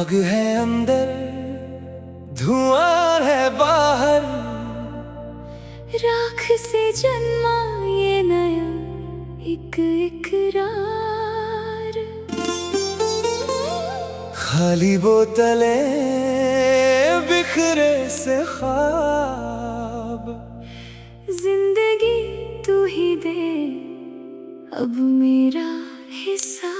आग है अंदर, धुआं है बाहर, राख से जन्मा ये नया एक इकरार। खाली बोतलें, बिखरे से ख्वाब, जिंदगी तू ही दे अब मेरा हिस्सा।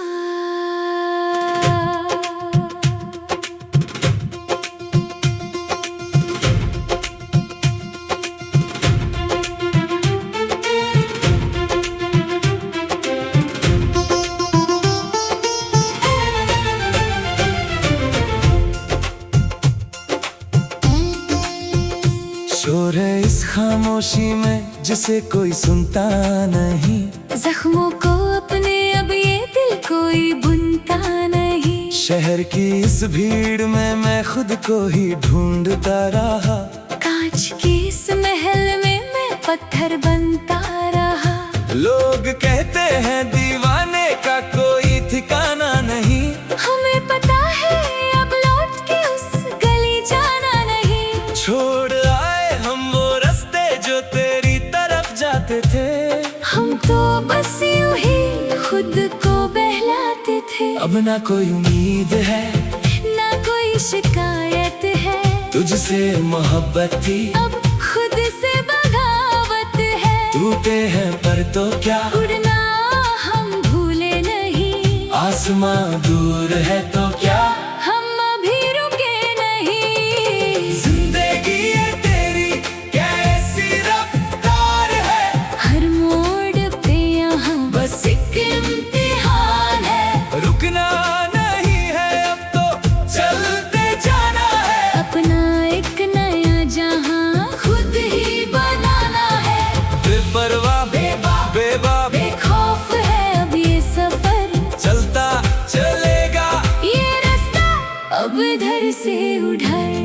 शोर है इस खामोशी में जिसे कोई सुनता नहीं, जख्मों को अपने अब ये दिल कोई बुनता नहीं। शहर की इस भीड़ में मैं खुद को ही ढूंढता रहा, कांच की इस महल में मैं पत्थर बनता रहा। लोग कहते हैं दीवाने का कोई ठिकाना नहीं, हमें पता है अब लौट के उस गली जाना नहीं। छोड़ आए हम वो रास्ते जो तेरी तरफ जाते थे, हम तो बस यूं ही खुद को बहलाते थे। अब ना कोई उम्मीद है ना कोई शिकायत है, तुझसे मोहब्बत थी अब खुद से बगावत है। टूटे हैं पर तो क्या, उड़ना हम भूले नहीं। आसमां दूर है तो क्या, हम अभी रुके नहीं। जिंदगी ये तेरी कैसी रफ्तार है, हर मोड़ पे यहाँ बस एक इम्तिहान है। रुकना नहीं है अब तो चलते जाना है, अपना एक नया जहाँ खुद ही बनाना है। बेपरवाह बेबाक बेखौफ है अब ये सफर, चलता चलेगा ये रास्ता अब इधर से उधर।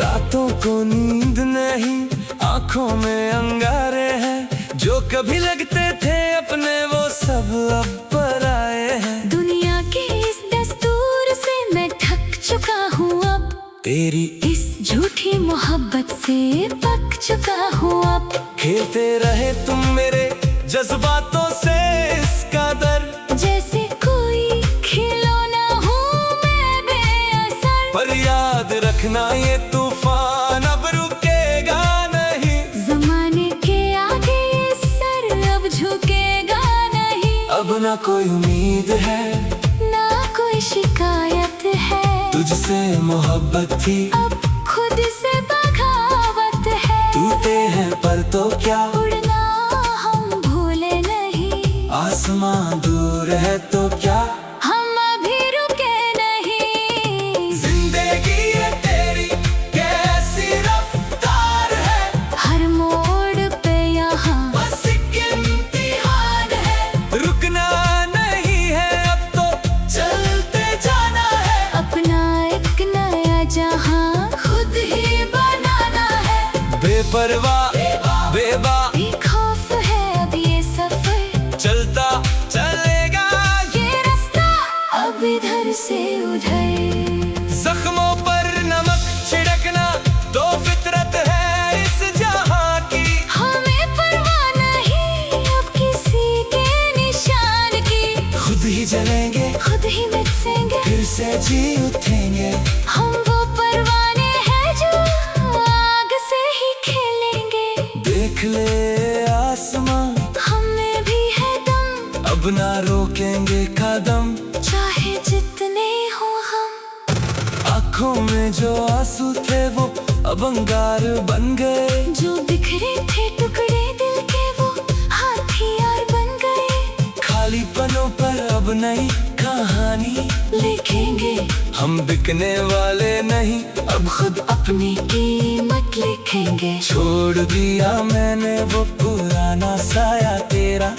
रातों को नींद नहीं, आंखों में अंगारे हैं, जो कभी लगते थे अपने वो सब अब पर आए हैं। दुनिया के इस दस्तूर से मैं थक चुका हूँ अब, तेरी इस झूठी मोहब्बत से पक चुका हूँ अब। खेलते रहे तुम मेरे जज्बातों से इस कदर, जैसे कोई खिलौना हूँ मैं बेअसर। पर याद रखना ये तूफान अब रुकेगा नहीं, जमाने के आगे ये सर अब झुकेगा नहीं। अब ना कोई उम्मीद है ना कोई शिकायत है, तुझसे मोहब्बत थी अब खुद से बगावत है। टूटे हैं पर तो क्या, उड़ना हम भूले नहीं। आसमां दूर है तो क्या, हम अभी रुके नहीं। जिंदगी ये तेरी कैसी रफ्तार है, हर मोड़ पे यहाँ बस एक इम्तिहान है। रुकना नहीं है अब तो चलते जाना है, अपना एक नया जहाँ खुद ही बनाना है। बेपरवाह बेबाक बेखौफ है अब ये सफर, चलता चलेगा ये रास्ता अब इधर से उधर। जख्मों पर नमक छिड़कना तो फितरत है इस जहां की, हमें परवाह नहीं अब किसी के निशान की। खुद ही जलेंगे खुद ही मिटेंगे, फिर से जी उठेंगे। हम वो परवाने हैं जो आग से ही खेलेंगे। देख ले आसमां हमें भी है दम, अब ना रोकेंगे कदम, चाहे जितने हो हम। आँखों में जो आंसू थे वो अब अंगार बन गए, जो बिखरे थे टुकड़े दिल के वो हथियार बन गए। खाली पनों पर अब नई कहानी लिखेंगे हम, बिकने वाले नहीं अब खुद अपनी कीमत लिखेंगे। छोड़ दिया मैंने वो पुराना साया तेरा,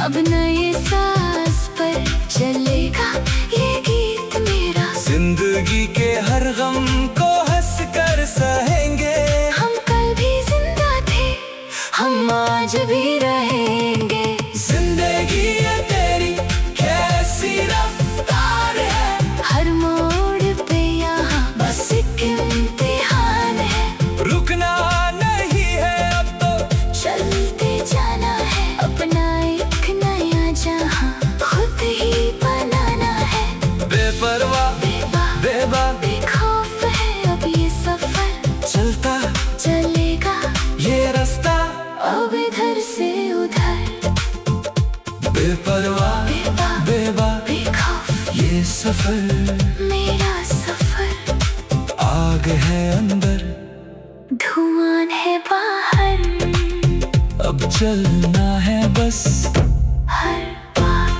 अब नए सांस पर चलेगा ये गीत मेरा। जिंदगी के हर गम को हंस कर सहेंगे, हम कल कभी रहेंगे। जिंदगी ये तेरी कैसी रफ्तार है, हर मोड़ पे यहाँ बस एक इम्तिहान है। रुकना नहीं है अब तो चलते जाना है, अपना एक नया जहाँ खुद ही बनाना है। बेपरवाह बेबाक बेखौफ है अब ये सफर, चलता चलेगा ये रास्ता अब इधर से उधर। बेपरवाह बेबाक बेखौफ ये सफर, मेरा सफर। आग है अंदर धुआं है बाहर, अब चलना है बस हर बार।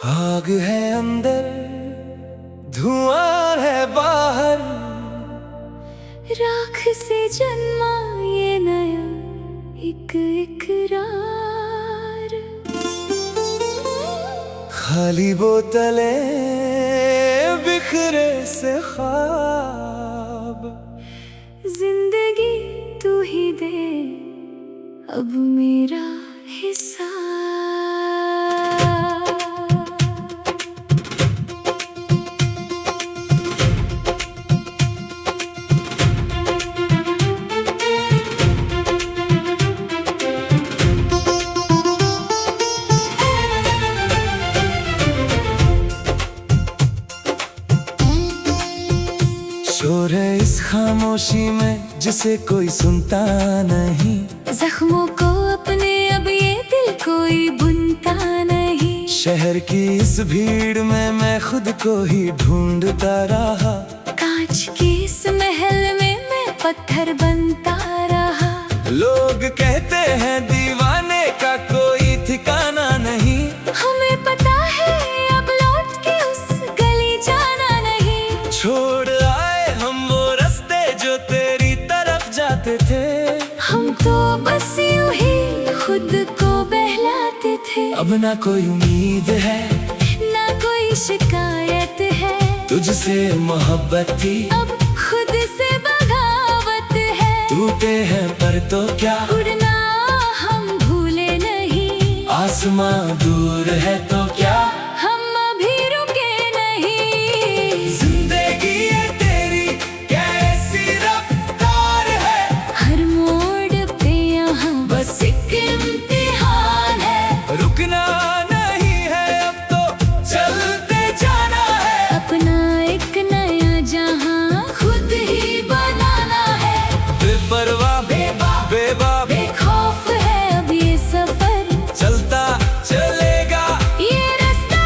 आग है अंदर धुआं है बाहर, राख से जन्मा ये नया एक इकरार। खाली बोतलें बिखरे से ख्वाब, जिंदगी तू ही दे अब मेरा हिस्सा। शोर है इस खामोशी में जिसे कोई सुनता नहीं, जख्मों को अपने अब ये दिल कोई बुनता नहीं। शहर की इस भीड़ में मैं खुद को ही ढूंढता रहा, कांच की इस महल में मैं पत्थर बनता रहा। लोग कहते हैं दीवाने का कोई ठिकाना नहीं, हमें पता है अब लौट के उस गली जाना नहीं। छोड़ आए हम वो रास्ते जो तेरी तरफ जाते थे, हम तो बस यूं ही खुद को बहलाते थे। अब ना कोई उम्मीद है ना कोई शिकायत है, तुझसे मोहब्बत थी अब खुद से बगावत है। टूटे हैं पर तो क्या, उड़ना हम भूले नहीं। आसमां दूर है तो क्या, हम अभी रुके नहीं। जिंदगी ये तेरी कैसी रफ्तार है, हर मोड़ पे यहाँ बस एक इम्तिहान है। रुकना नहीं है अब तो चलते जाना है। अपना एक नया जहाँ खुद ही बनाना है। बेपरवाह बेबाक बेखौफ है अब ये सफर, चलता चलेगा ये रास्ता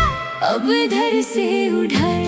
अब इधर से उधर।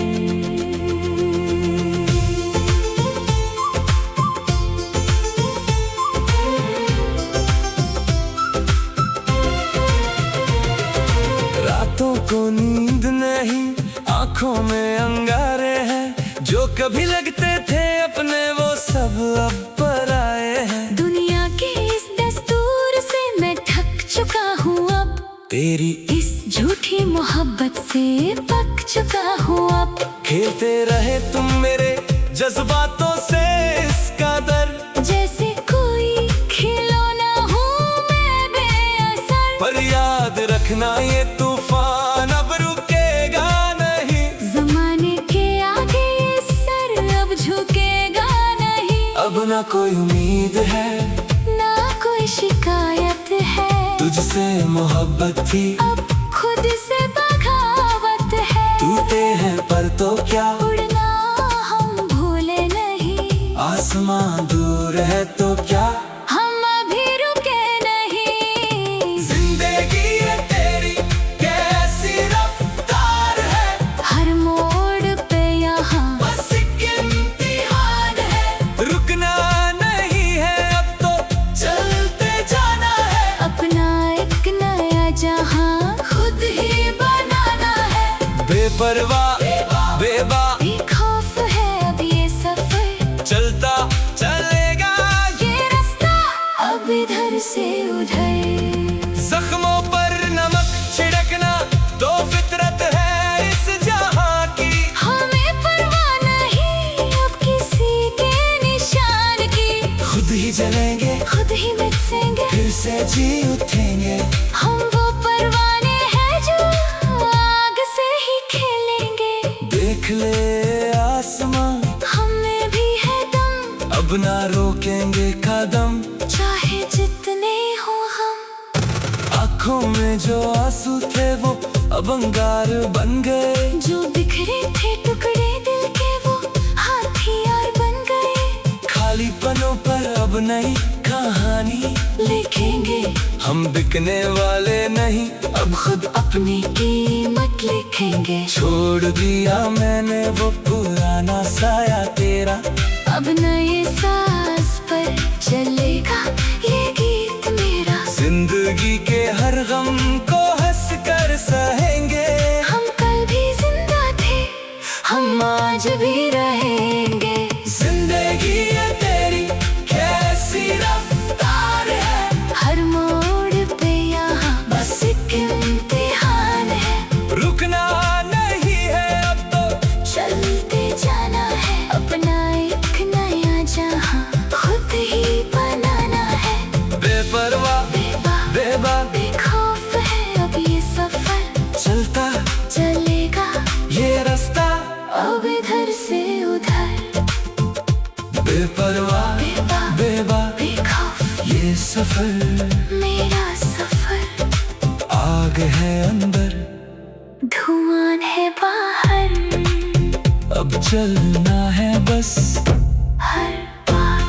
रातों को नींद नहीं, आंखों में अंगारे हैं, जो कभी लगते थे अपने वो सब अब पराए हैं। दुनिया के इस दस्तूर से मैं थक चुका हूँ अब, तेरी इस झूठी मोहब्बत से पक चुका हूँ अब। खेलते रहे तुम मेरे जज्बातों से इस कदर, जैसे कोई खिलौना हूँ मैं बेअसर। पर याद रखना ये तूफान अब रुकेगा नहीं। जमाने के आगे ये सर अब झुकेगा नहीं। अब ना कोई उम्मीद है ना कोई शिकायत है, तुझसे मोहब्बत थी अब खुद से बगावत है। टूटे हैं पर तो क्या, उड़ना हम भूले नहीं। आसमां दूर है तो क्या, हम अभी रुके नहीं। जिंदगी ये तेरी कैसी रफ्तार है, हर मोड़ पे यहाँ बस एक इम्तिहान है। रुकना नहीं है अब तो चलते जाना है। अपना एक नया जहाँ खुद ही बनाना है। बेपरवाह बेबाक बेखौफ है अब ये सफर, चलता चलेगा ये रास्ता अब इधर से उधर। जख्मों पर नमक छिड़कना तो फितरत है इस जहां की। हमें परवाह नहीं अब किसी के निशान की। खुद ही जलेंगे, खुद ही मिटेंगे, फिर से जी उठेंगे। हम वो परवाने हैं जो आग से ही खेलेंगे। देख ले आसमां, हमें भी है दम, अब ना रोकेंगे कदम। चाहे जितने हो हम। आँखों में जो आंसू थे वो अब अंगार बन गए। जो बिखरे थे टुकड़े दिल के वो हथियार बन गए। खाली पनों पर अब नई कहानी लिखेंगे, हम बिकने वाले नहीं, अब खुद अपनी कीमत लिखेंगे। छोड़ दिया मैंने वो पुराना साया तेरा। अब नए साज पर चलेगा ये गीत मेरा। जिंदगी के हर गम को हंस कर सहेंगे। हम कल भी जिंदा थे, हम आज भी रहेंगे। जिंदगी ये तेरी कैसी रफ्तार है। हर मोड़ पे यहाँ बस एक इम्तिहान है। रुकना नहीं है अब तो, चलते जाना है अपना एक नया जहाँ खुद ही बनाना है। बेपरवाह बेबाक बेखौफ है अब ये सफर, चलता चलेगा ये रास्ता। अब इधर से उधर। बेपरवाह बेबाक बेखौफ ये सफर, मेरा सफर। आग है अंदर, धुआं है बाहर, अब चलना है बस हर बार।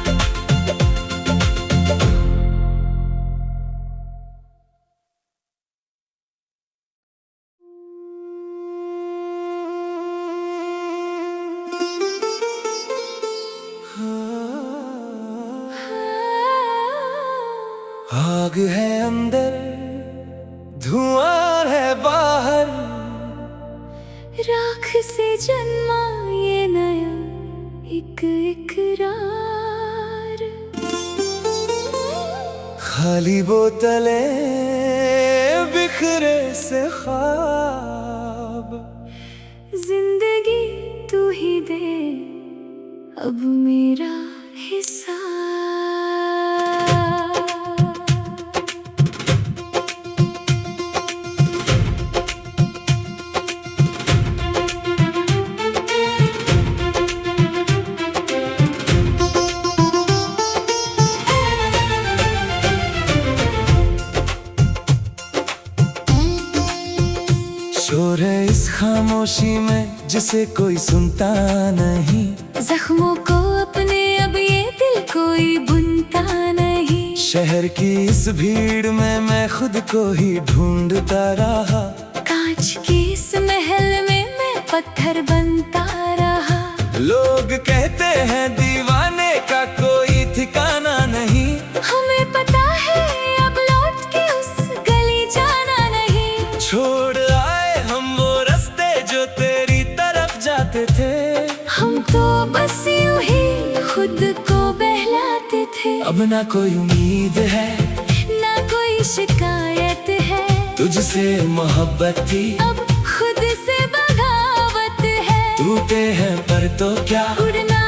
आग है अंदर, धुआं है बाहर, राख से जन्मा ये नया एक इकरार। खाली बोतलें बिखरे से ख्वाब। जिंदगी तू ही दे अब मेरा हिस्सा। शोर है इस खामोशी में जिसे कोई सुनता नहीं। जख्मों को अपने अब ये दिल कोई बुनता नहीं। शहर की इस भीड़ में मैं खुद को ही ढूंढता रहा। कांच की इस महल में मैं पत्थर बनता रहा। लोग कहते हैं दीवाने का कोई ठिकाना नहीं। हमें पता है अब लौट के उस गली जाना नहीं। छोड़ आए हम वो रास्ते जो तेरी तरफ जाते थे। हम तो बस यूं ही खुद को बहलाते थे। अब ना कोई उम्मीद है, ना कोई शिकायत है। तुझसे मोहब्बत थी, अब खुद से बगावत है। टूटे हैं पर तो क्या, उड़ना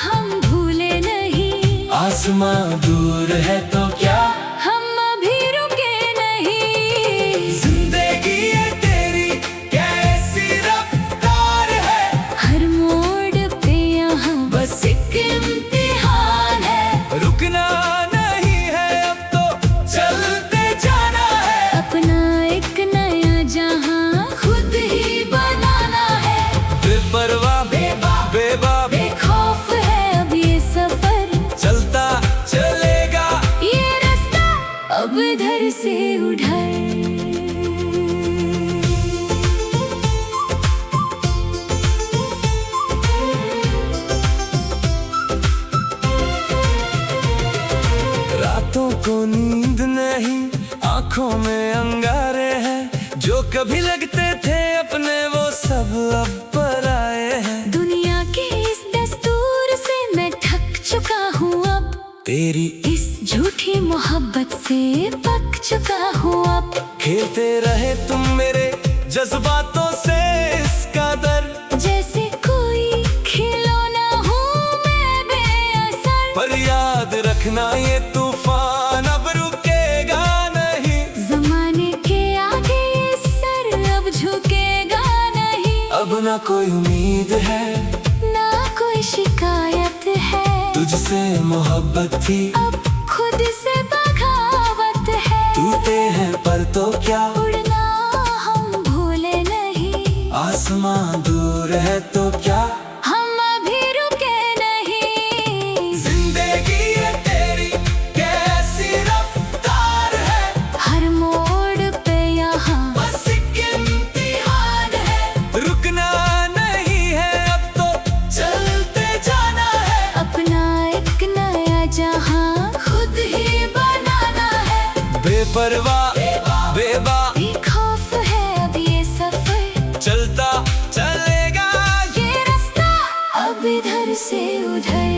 हम भूले नहीं। आसमां दूर है तो क्या, हम अभी रुके नहीं। जिंदगी ये तेरी कैसी रफ्तार है। हर मोड़ पे यहाँ बस एक इम्तिहान है। रुकना नहीं है अब तो, चलते जाना है। अपना एक नया जहाँ खुद ही बनाना है। बेपरवाह बेबाक बेखौफ है अब ये सफर, चलता चलेगा ये रास्ता अब इधर से उधर। रातों को नींद नहीं, आंखों में अंगारे हैं। जो कभी लगते थे अपने वो सब अब पराए हैं। दुनिया के इस दस्तूर से मैं थक चुका हूँ अब। तेरी इस झूठी मोहब्बत से पक चुका हूँ अब। खेलते रहे तुम मेरे जज्बातों से इस कदर, जैसे कोई खिलौना हूँ मैं बेअसर। पर याद रखना ये तूफान अब रुकेगा नहीं। जमाने के आगे ये सर अब झुकेगा नहीं। अब ना कोई उम्मीद है ना कोई शिकायत है, तुझसे मोहब्बत थी अब खुद से बगावत है। टूटे हैं पर तो क्या, उड़ना हम भूले नहीं। आसमां दूर है तो क्या, हम अभी रुके नहीं। जिंदगी ये तेरी कैसी रफ्तार है, हर मोड़ पे यहाँ बस एक इम्तिहान है। रुकना नहीं है अब तो चलते जाना है, अपना एक नया जहाँ खुद ही बनाना है। बेपरवाह बेबा बेखौफ है अब ये सफर, चलता चलेगा ये रास्ता अब इधर से उधर।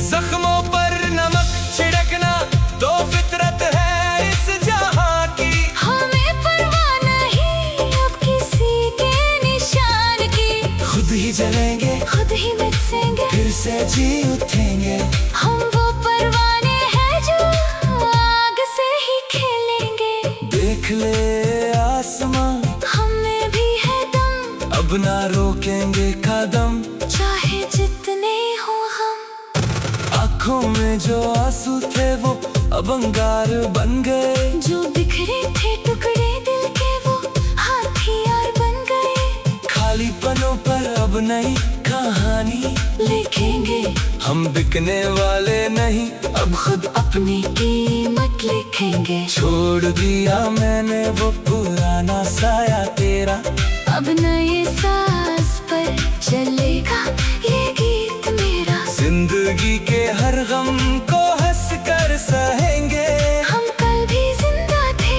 जख्मों पर नमक छिड़कना तो फितरत है इस जहां की। हमें परवाह नहीं अब किसी के निशान की। खुद ही जलेंगे खुद ही मिटेंगे, फिर से जी उठेंगे। हम वो परवाने हैं जो आग से ही खेलेंगे। देख ले आसमां हमें भी है दम, अब ना रोकेंगे कदम। चाहे जितने हो हम। आँखों में जो आंसू थे वो अब अंगार बन गए, जो बिखरे थे टुकड़े दिल के वो हथियार बन गए। खाली पनों पर अब नई कहानी लिखेंगे हम, बिकने वाले नहीं अब खुद अपनी कीमत लिखेंगे। छोड़ दिया मैंने वो पुराना साया तेरा, अब नए साज पर चलेगा ये गीत मेरा। जिंदगी के हर गम को हंस कर सहेंगे। हम कल भी जिंदा थे,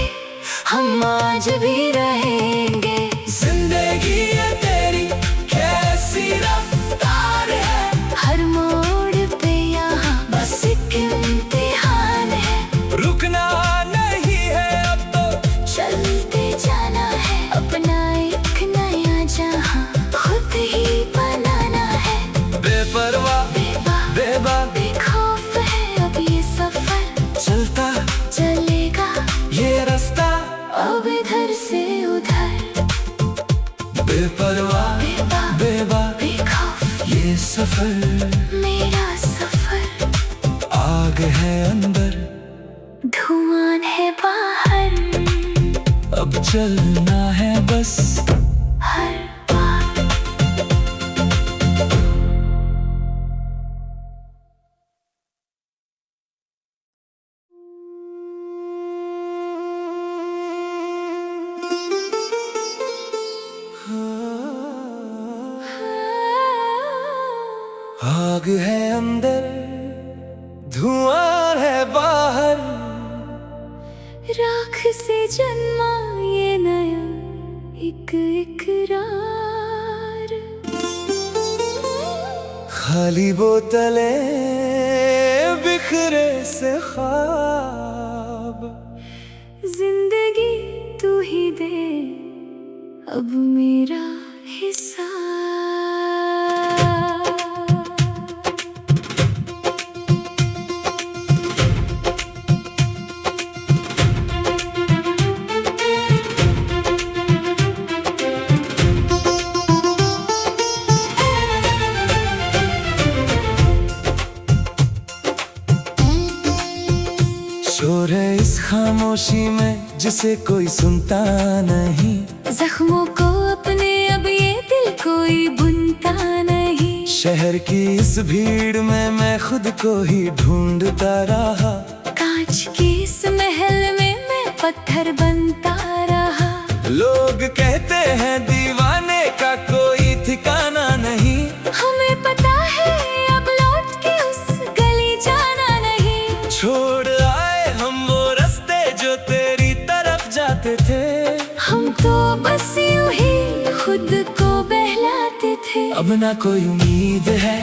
हम आज भी रहेंगे। जिंदगी ये तेरी कैसी रफ्तार है, हर मोड़ पे यहाँ बस एक इम्तिहान है। रुकना नहीं है अब तो चलते जाना है, अपना एक नया जहाँ खुद ही बनाना है। बेपरवाह बेबा बेखौफ है अब ये सफर, चलता चलेगा ये रास्ता। अब इधर से उधर। बेपरवाह बेबा बेखौफ ये सफर, मेरा सफर। आग है अंदर धुआं है बाहर, अब चलना है बस हर बार। आग है अंदर धुआं है बाहर, राख से जन्मा ये नया एक इकरार। खाली बोतलें बिखरे से ख्वाब, जिंदगी तू ही दे अब मेरा हिस्सा। शोर है इस खामोशी में जिसे कोई सुनता नहीं। जख्मों को अपने अब ये दिल कोई बुनता नहीं। शहर की इस भीड़ में मैं खुद को ही ढूंढता रहा। कांच की इस महल में मैं पत्थर बनता रहा। लोग कहते हैं दीवाने का कोई ठिकाना नहीं। हमें पता है अब लौट के उस गली जाना नहीं। छोड़ आए हम वो रास्ते जो तेरी तरफ जाते थे। हम तो बस यूं ही खुद को बहलाते थे। अब ना कोई उम्मीद है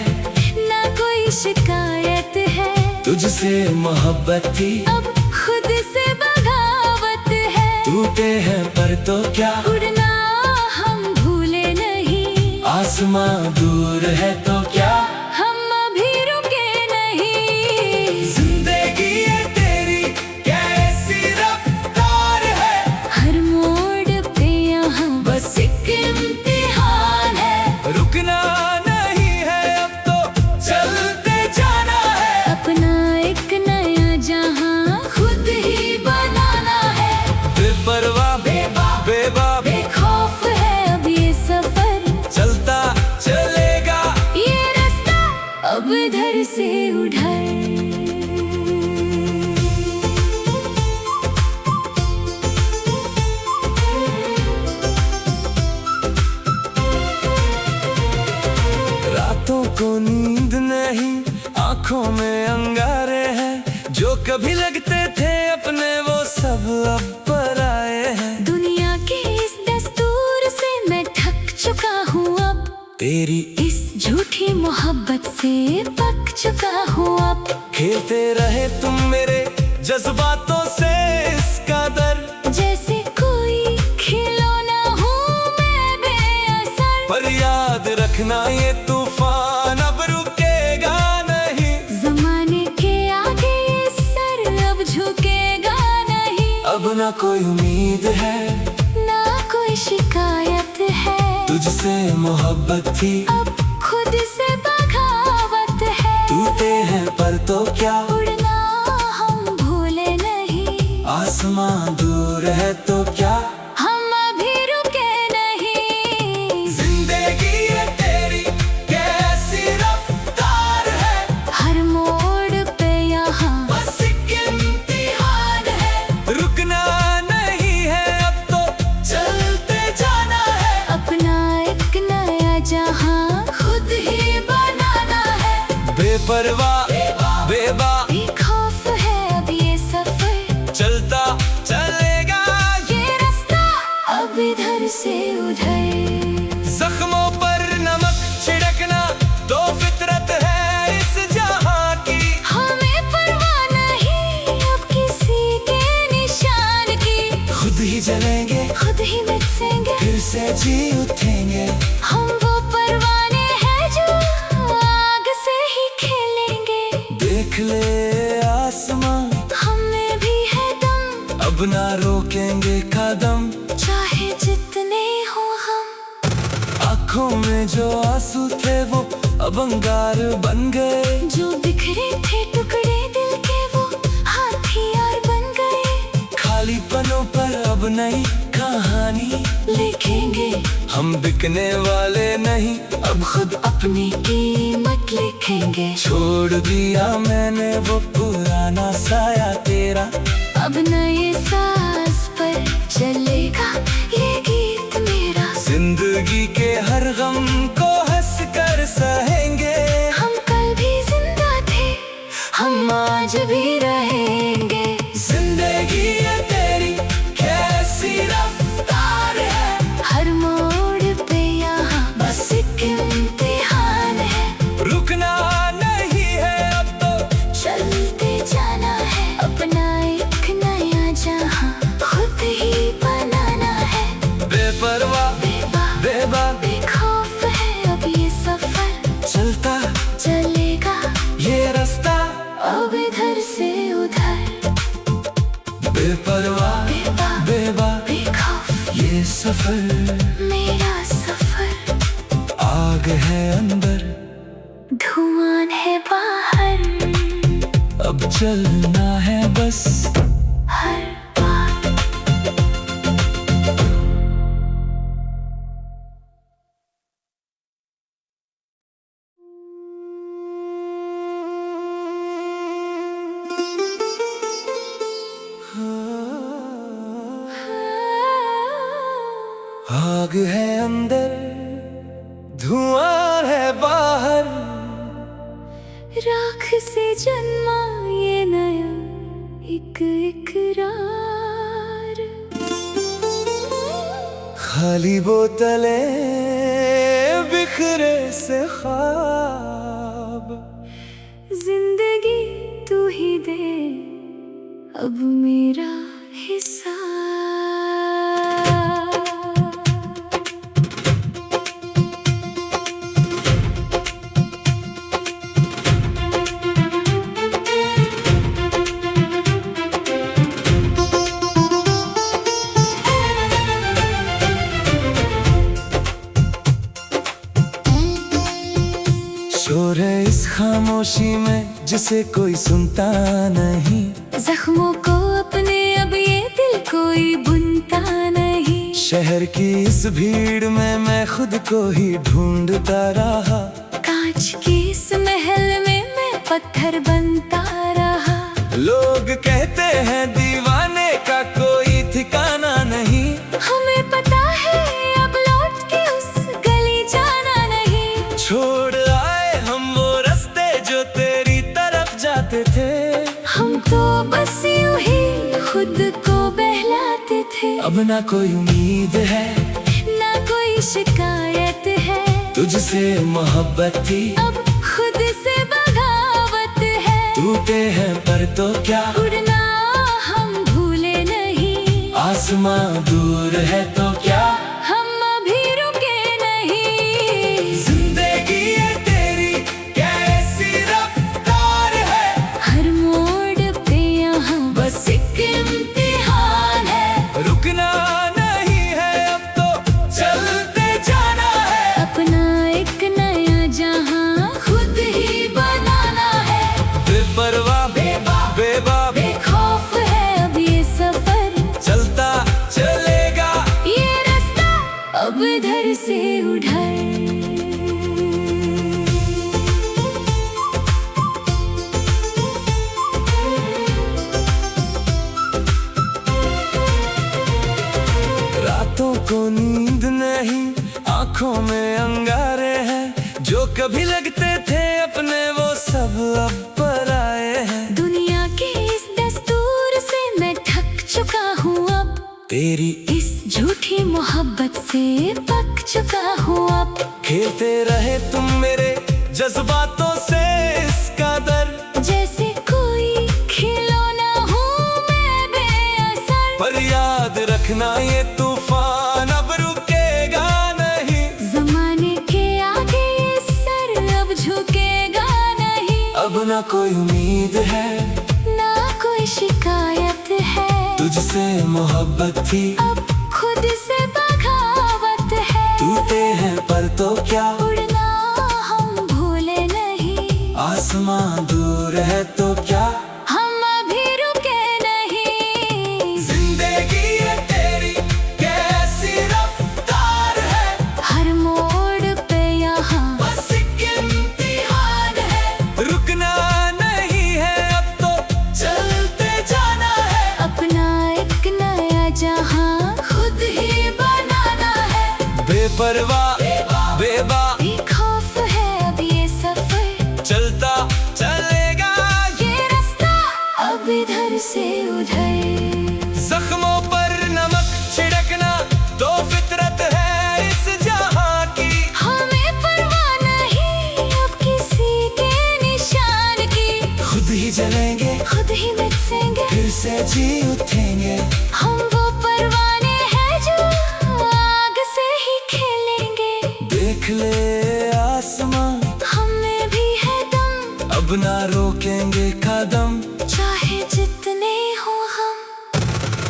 ना कोई शिकायत है। तुझसे मोहब्बत थी अब खुद से बगावत है। टूटे हैं पर तो क्या, उड़ना हम भूले नहीं। आसमां दूर है तो क्या, हम अभी रुके नहीं। जिंदगी ये तेरी कैसी रफ्तार है, हर मोड़ पे यहाँ बस एक इम्तिहान है। रुकना नहीं है अब तो चलते जाना है। अपना एक नया जहाँ खुद ही बनाना है। बेपरवाह बेबाक बेखौफ है अब ये सफर, चलता चलेगा ये रास्ता अब इधर से उधर। रातों को नींद नहीं, आंखों में अंगारे हैं। जो कभी लगते थे अपने वो सब अब पर आए हैं। दुनिया के इस दस्तूर से मैं थक चुका हूँ अब, तेरी इस झूठी मोहब्बत से पक चुका हूँ अब। खेलते रहे तुम मेरे जज्बातों से इसका दर, जैसे कोई खिलौना हूँ मैं बेअसर। पर याद रखना ये तूफान अब रुकेगा नहीं। जमाने के आगे ये सर अब झुकेगा नहीं। अब ना कोई उम्मीद है ना कोई शिकायत है। तुझसे मोहब्बत थी अब खुद से बगावत है। टूटे हैं पर तो क्या, उड़ना हम भूले नहीं। आसमां दूर है तो क्या, हम अभी रुके नहीं। जिंदगी ये तेरी कैसी रफ्तार है, हर मोड़ पे यहाँ बस एक इम्तिहान है। रुकना नहीं है अब तो चलते जाना है। अपना एक नया जहाँ खुद ही बनाना है। बेपरवाह बेबाक बेखौफ है अब ये सफर, चलता चलेगा ये रास्ता अब इधर से उधर। जख्मों पर नमक छिड़कना तो फितरत है इस जहां की। हमें परवाह नहीं अब किसी के निशान की। खुद ही जलेंगे खुद ही मिटेंगे, फिर से जी उठेंगे। हम वो परवाने हैं जो आग से ही खेलेंगे। देख ले आसमां हमें भी है दम, अब ना रोकेंगे कदम। चाहे जितने हो हम। आँखों में जो आंसू थे वो अब अंगार बन गए। जो बिखरे थे टुकड़े दिल के वो हथियार बन गए। खाली पनों पर अब नई कहानी लिखेंगे हम, बिकने वाले नहीं अब खुद अपनी कीमत लिखेंगे। छोड़ दिया मैंने वो पुराना साया तेरा। अब नए साज पर चलेगा ये गीत मेरा। जिंदगी के हर गम को हंस कर सहेंगे। हम कल भी जिंदा थे, हम आज भी रहेंगे। जिंदगी ये तेरी कैसी रफ्तार है, हर मोड़ पे यहाँ बस एक इम्तिहान है। रुकना नहीं है अब तो चलते जाना है। अपना एक नया जहाँ खुद ही बनाना है। बेपरवाह बेबाक बेखौफ है अब ये सफर, चलता चलेगा ये रास्ता। अब इधर से उधर। बेपरवाह बेबाक बेखौफ ये सफर, मेरा सफर। आग है अंदर धुआं है बाहर, अब चलना है बस हर बार। आग है अंदर धुआं है बाहर, राख से जन्मा ये नया एक इकरार। खाली बोतलें बिखरे से ख्वाब, जिंदगी तू अब मेरा हिस्सा। शोर है इस खामोशी में जिसे कोई सुनता नहीं। जख्मों को अपने अब ये दिल कोई बुनता नहीं। शहर की इस भीड़ में मैं खुद को ही ढूंढता रहा। कांच की इस महल में मैं पत्थर बनता रहा। लोग कहते हैं दीवाने का कोई ठिकाना नहीं। हमें पता है अब लौट के उस गली जाना नहीं। छोड़ आए हम वो रास्ते जो तेरी तरफ जाते थे। हम तो बस यूं ही खुद को बहलाते थे। अब ना कोई उम्मीद है ना कोई शिकायत है। तुझसे मोहब्बत थी अब खुद से बगावत है। टूटे हैं पर तो क्या उड़ना हम भूले नहीं। आसमां दूर है तो क्या हम अभी रुके नहीं। जिंदगी ये तेरी कैसी रफ्तार है। हर मोड़ पे यहाँ बस एक इम्तिहान है। रुकना नहीं है अब तो चलते जाना है। अपना एक नया जहाँ खुद ही बनाना है। बेपरवाह बेबाक बेखौफ है अब ये सफर। चलता चलेगा ये रास्ता अब इधर से उधर। रातों को नींद नहीं आंखों में अंगारे हैं। जो कभी लगते थे अपने वो सब अब पराए हैं। दुनिया के इस दस्तूर से मैं थक चुका हूँ अब। तेरी इस झूठी मोहब्बत से पक चुका हूँ अब। खेलते रहे तुम मेरे जज्बातों से इसका दर। जैसे कोई खिलौना हूँ मैं बेअसर। पर याद रखना ये तूफान अब रुकेगा नहीं। जमाने के आगे ये सर अब झुकेगा नहीं। अब ना कोई उम्मीद है ना कोई शिकायत है। तुझसे मोहब्बत थी अब खुद से बगावत है। टूटे हैं पर तो क्या उड़ना हम भूले नहीं। आसमां दूर है तो क्या हम अभी रुके नहीं। जिंदगी ये तेरी कैसी रफ्तार है। हर मोड़ पे यहाँ बस एक इम्तिहान है। रुकना नहीं है अब तो चलते जाना है। अपना एक नया जहाँ खुद ही बनाना है। बेपरवाह बेबाक बेखौफ है अब ये सफर। चलता चलेगा ये रास्ता अब इधर से उधर। जख्मों पर नमक छिड़कना तो फितरत है इस जहां की। हमें परवाह नहीं अब किसी के निशान की। खुद ही जलेंगे खुद ही मिटेंगे फिर से जी उठेंगे। हम वो परवाने हैं जो आग से ही खेलेंगे। देख ले आसमां हमें भी है दम। अब ना रोकेंगे कदम। चाहे जितने हो हम।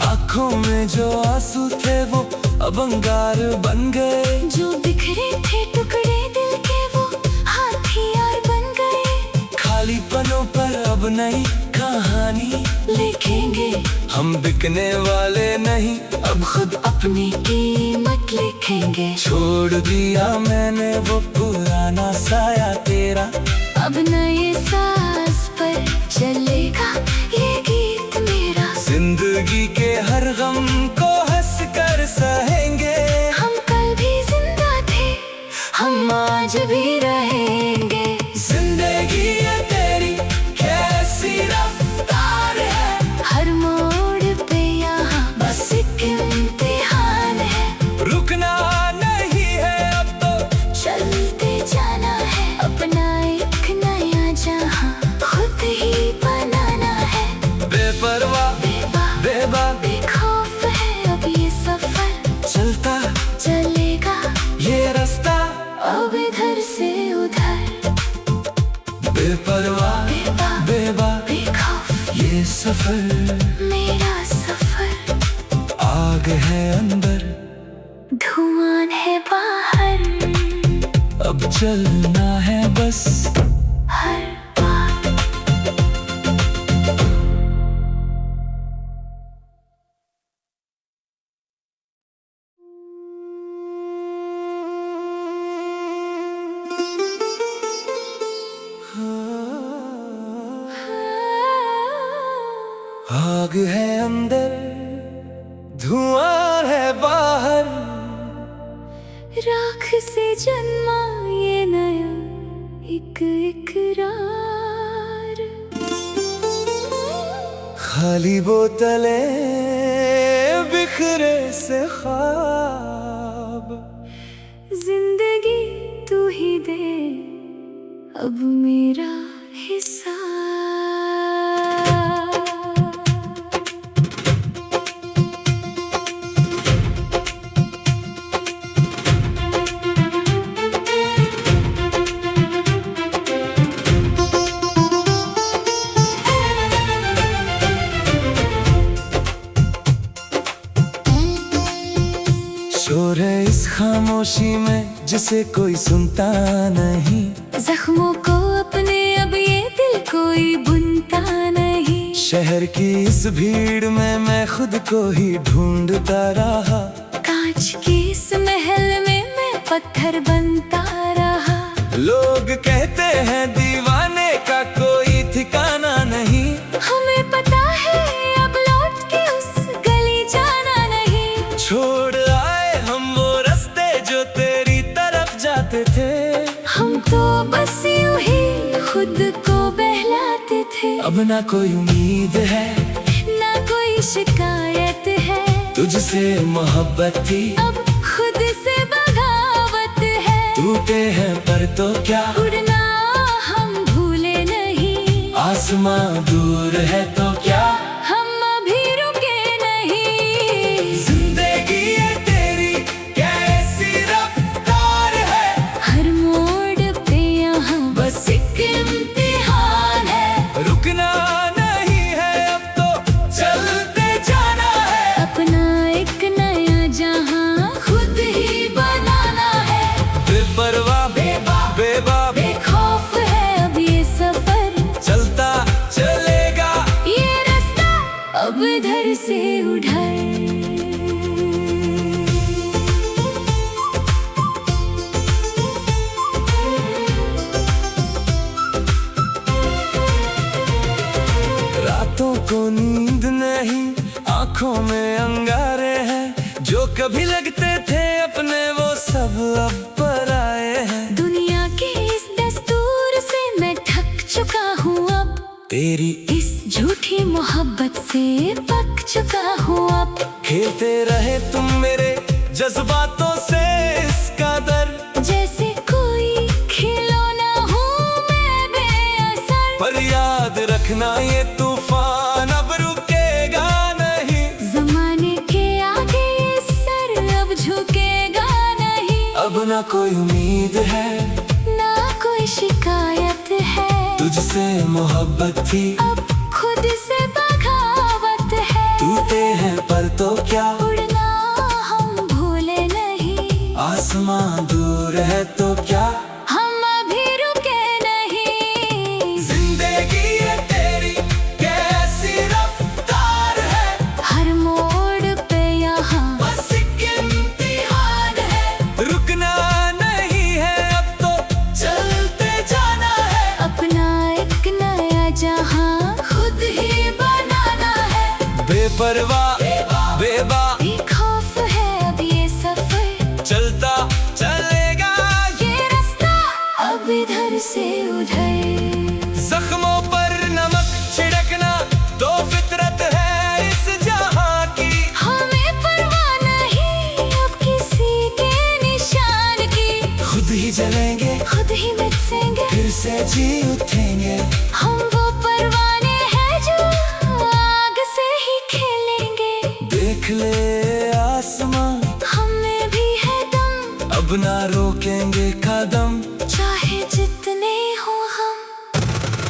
आँखों में जो आंसू थे वो अब अंगार बन गए। जो बिखरे थे टुकड़े दिल के वो हथियार बन गए। खाली पनों पर अब नई कहानी लिखेंगे हम बिकने वाले नहीं अब खुद अपनी कीमत लिखेंगे। छोड़ दिया मैंने वो पुराना साया तेरा। अब नए साज पर चलेगा ये गीत मेरा। जिंदगी के हर गम को हंस कर सहेंगे। हम कल भी जिंदा थे हम आज भी रहेंगे। जिंदगी ये तेरी कैसी रफ्तार है। हर मोड़ पे यहाँ बस एक इम्तिहान है। रुकना नहीं है अब तो चलते जाना है। अपना एक नया जहाँ खुद ही बनाना है। चलना है बस हर बार। आग है अंदर, धुआं है बाहर, राख से जन्मा ये नया एक इकरार। खाली बोतलें, बिखरे से ख्वाब, जिंदगी तू ही दे अब मेरा हिस्सा। शोर है इस खामोशी में जिसे कोई सुनता नहीं, जख्मों को अपने अब ये दिल कोई बुनता नहीं। शहर की इस भीड़ में मैं खुद को ही ढूंढता रहा, कांच की इस महल में मैं पत्थर बनता रहा। लोग कहते हैं दीवाने का कोई ठिकाना नहीं, हमें पता है अब लौट के उस गली जाना नहीं। छोड़ आए हम वो रास्ते जो तेरी तरफ जाते थे, हम तो बस यूं ही खुद को बहलाते थे। अब ना कोई उम्मीद है, ना कोई शिकायत है, तुझसे मोहब्बत थी अब खुद से बगावत है। टूटे हैं पर तो क्या, उड़ना हम भूले नहीं, आसमां दूर है तो क्या, हम अभी रुके नहीं। जिंदगी ये तेरी कैसी रफ्तार है, हर मोड़ पे यहाँ बस एक इम्तिहान है। रुकना नहीं है अब तो चलते जाना है, अपना एक नया जहाँ खुद ही बनाना है। बेपरवाह बेबाक बेखौफ है अब ये सफर, चलता चलेगा ये रास्ता अब इधर से उधर। रातों को नींद नहीं, आंखों में अंगारे हैं, जो कभी लगते थे अपने वो सब अब पराए हैं। दुनिया के इस दस्तूर से मैं थक चुका हूँ अब, तेरी इस झूठी मोहब्बत से पक चुका हूँ अब। खेलते रहे तुम मेरे जज्बातों से इसका दर, जैसे कोई खिलौना हूँ मैं बेअसर। पर याद रखना ये तूफान अब रुकेगा नहीं, जमाने के आगे ये सर अब झुकेगा नहीं। अब ना कोई उम्मीद है, ना कोई शिकायत है, तुझसे मोहब्बत थी अब खुद से बगावत है। टूटे हैं पर तो क्या, उड़ना हम भूले नहीं, आसमां दूर है तो क्या, हम अभी रुके नहीं। जिंदगी ये तेरी कैसी रफ्तार है, हर मोड़ पे यहाँ बस एक इम्तिहान है। रुकना नहीं है अब तो चलते जाना है, अपना एक नया जहाँ खुद ही बनाना है। बेपरवाह बेबाक बेखौफ है अब ये सफर, चलता चलेगा ये रास्ता अब इधर से उधर। जख्मों पर नमक छिड़कना तो फितरत है इस जहां की, हमें परवाह नहीं अब किसी के निशान की। खुद ही जलेंगे खुद ही मिटेंगे, फिर से जी उठेंगे, हम वो परवाने हैं जो आग से ही खेलेंगे। देख ले आसमां हमें भी है दम, अब ना रोकेंगे कदम, चाहे जितने हो हम।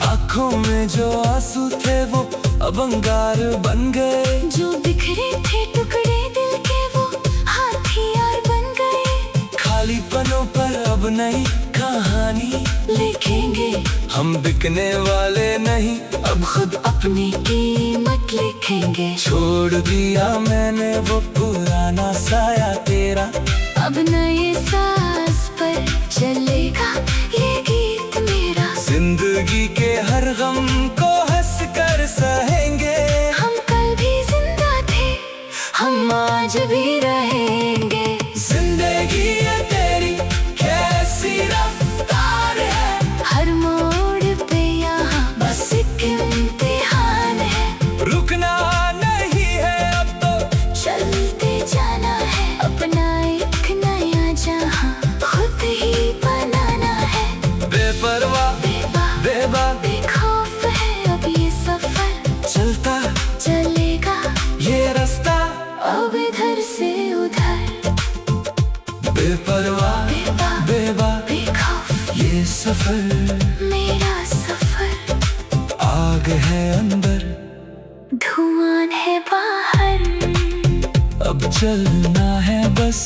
आँखों में जो आंसू थे वो अब अंगार बन गए, जो बिखरे थे टुकड़े दिल के वो हाथियार बन गए। खाली पनों पर अब नहीं कहानी हम बिकने वाले नहीं, अब खुद अपनी कीमत लिखेंगे। छोड़ दिया मैंने वो पुराना साया तेरा, अब नए साज पर चलेगा ये गीत मेरा। जिंदगी के हर गम को हंस कर सहेंगे। हम कल भी जिंदा थे, हम आज भी रहेंगे। जिंदगी ये तेरी कैसी रफ्तार है, हर मोड़ पे यहाँ बस एक इम्तिहान है। रुकना नहीं है अब तो, चलते जाना है अपना एक नया जहाँ खुद ही बनाना है। बेपरवाह बेबाक बेखौफ है अब ये सफर, चलता चलेगा ये रास्ता, अब इधर से उधर। बेपरवाह बेबाक बेखौफ ये सफर, मेरा सफर। आग है अंदर, धुआं है बाहर, अब चलना है बस